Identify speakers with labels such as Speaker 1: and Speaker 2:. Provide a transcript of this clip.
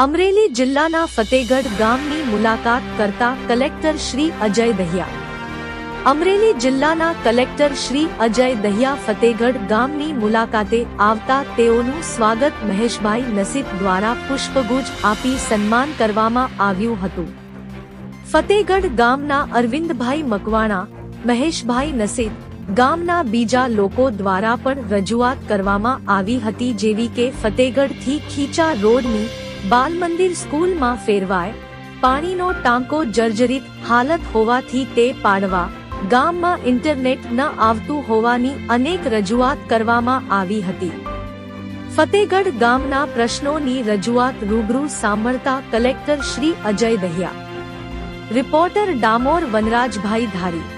Speaker 1: અમરેલી જિલ્લાના ફતેગઢ ગામની મુલાકાત કરતા કલેક્ટર શ્રી અજય દહિયા. અમરેલી જિલ્લાના કલેક્ટર શ્રી અજય દહિયા ફતેગઢ ગામની મુલાકાતે આવતા તેઓનું સ્વાગત મહેશભાઈ નસીબ દ્વારા પુષ્પગુચ્છ આપી સન્માન કરવામાં આવ્યું હતું. ફતેગઢ ગામના અરવિંદભાઈ મકવાણા, મહેશભાઈ નસીબ, ગામના બીજા લોકો દ્વારા પણ રજૂઆત કરવામાં આવી હતી, જેવી કે ફતેગઢથી ખીચા રોડની બાલમંદિર સ્કૂલમાં ફેરવાય, પાણીનો ટાંકો જર્જરિત હાલત હોવાથી તે પાડવા, ગામમાં ઇન્ટરનેટ ન આવતું હોવાની અનેક રજૂઆત કરવામાં આવી હતી. ફતેગઢ ગામના પ્રશ્નોની રજૂઆત રૂબરૂ સાંભળતા કલેક્ટર શ્રી અજય દહિયા. રિપોર્ટર ડામોર વનરાજભાઈ ધારી.